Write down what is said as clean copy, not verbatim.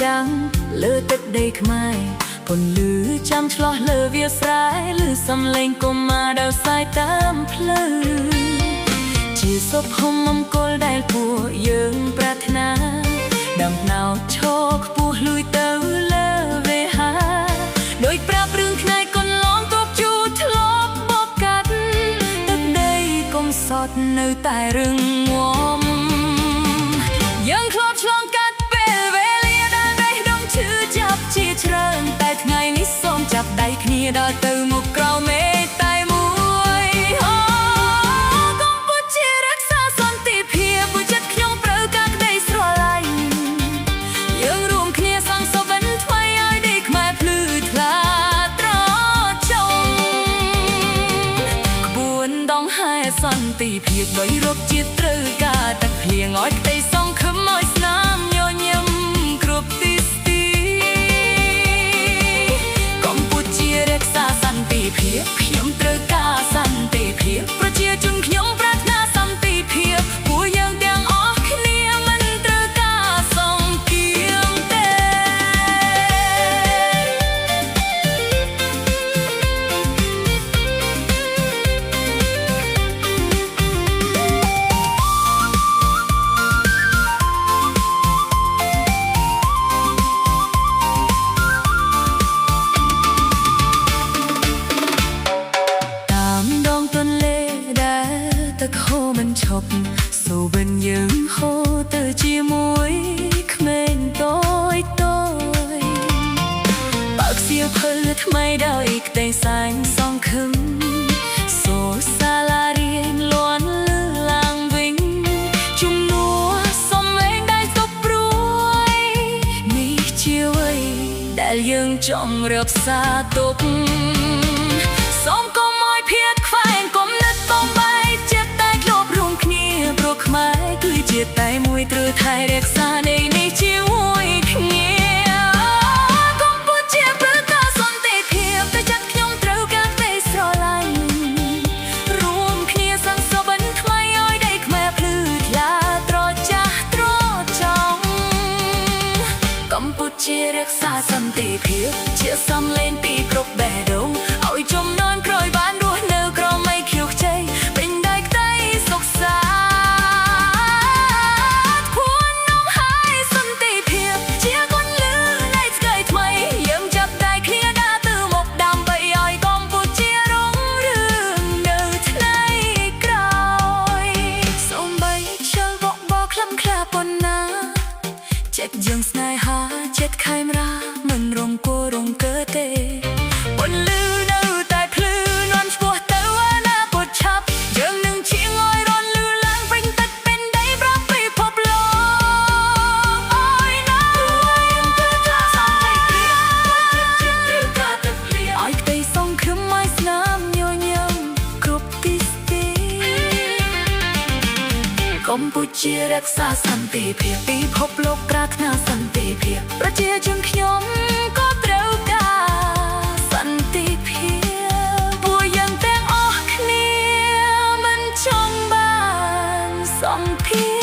ចាំងលើទឹកដីខ្មែរពន្លឺចាំឆ្លោះលើវាស្រែឬសំឡេងកុមារដើរសាយតាមផ្លូវជាសុភមង្គលដែលពួកយើងប្រាថ្នាដំណោតឈរខ្ពស់លួយទៅលើវេហាដោយប្រាប់រឿងថ្ងៃកន្លងទប់ជួធ្លាប់បបកាត់ទឹកដីកុំសត់នៅតែរឹងមាំយើងធ្លាប់ឆ្លងកាត់ពេលវេលាដែលបេះដូងឈឺចាប់ជាច្រើនតែថ្ងៃនេះសូមចាប់ដៃគ្នាដើរទៅមុខក្រោមមេតែមួយកម្ពុជារក្សាសន្តិភាពមួយចិត្តខ្ញុំប្រើការក្តីស្រឡាញ់យើងរួមគ្នាសាងសវិនថ្មីឲ្យដីខ្មែរភ្លឺថ្លាត្រចង់ក្បួនដងហែសន្តិភាពដោយរកជាតិត្រូវការទឹកភ្លៀងឲ្យក្តីសង្ឃឹមឲ្យស្នាមញញឹមគ្រប់ទីស្ទីកម្ពុជារក្សាសន្តិភាពខ្ញុំត្រូវការសន្តិភាពប្រជាជនខ្ញុំប្រាថ្នាសន្តិភាពពួកយើងទាំងអស់គ្នាមិនត្រូវការសង្គ្រាមទេទឹកហូរមិនឈប់សូវិនយើងហូរទៅជាមួយក្មេងតូចបើកសៀវភៅថ្មីដោយក្តីសាញ់សង្ឃឹមសូរសាលារៀនលាន់លឺឡើងវិញជំនួសសំឡេងដែលទប់ព្រួយនេះជាអ្វីដែលយើងចង់រក្សាទុកសូមកុំឲ្យភៀតខ្វែងគំនិតបំបែកចិត្តតែធ្លាប់រួមគ្នាព្រោះខ្មែរគឺជាតែមួយត្រូវថែរក្សានៃនេះជាមួយគ្នាកម្ពុជាប្រើការសន្តិភាពតែចិត្តខ្ញុំត្រូវការក្តីស្រឡាញ់រួមគ្នាសាងសវិនថ្មីឲ្យដីខ្មែរភ្លឺថ្លាត្រចះត្រចង់កម្ពុជារក្សាសន្តិភាពជាសំឡេងពីគ្រប់បេះដូងឲ្យជំនាន់ក្រោយបានរស់នៅក្រោមមេឃខៀវខ្ចីពេញដោយក្តីសុខសាន្តគួរនាំឲ្យសន្តិភាពជាគន្លឹះនៃថ្ងៃថ្មីយើងចាប់ដៃគ្នាដើរទៅមុខដើម្បីឲ្យកម្ពុជារុងរឿងនៅថ្ងៃក្រោយសូម្បីខ្យល់បក់បោកខ្លឹមខ្លាប៉ុណ្ណាចិត្តយើងស្នេហាចិត្តខេមរាមិនរំគួររំកើទេពន្លឺនៅតែភ្លឺនាំឆ្ពោះទៅអនាគតឆាប់យើងនឹងឈៀងឲ្យរនលឺឡើងពេញទឹកពេញដីប្រាប់ពិភពលោកអើយណាយើងត្រូវការសន្តិភាពប្រជាជនត្រូវការទឹកភ្លៀងឲ្យក្តីសង្ឃឹមឲ្យស្នាមញញឹមគ្រប់ទីស្ទីកម្ពុជារក្សាសន្តិភាពពិភពលោកប្រាថ្នាសន្តិភាពប្រជាជនខ្ញុំក៏ត្រូវការសន្តិភាពពួកយើងទាំងអស់គ្នាមិនចង់បានសង្គ្រាម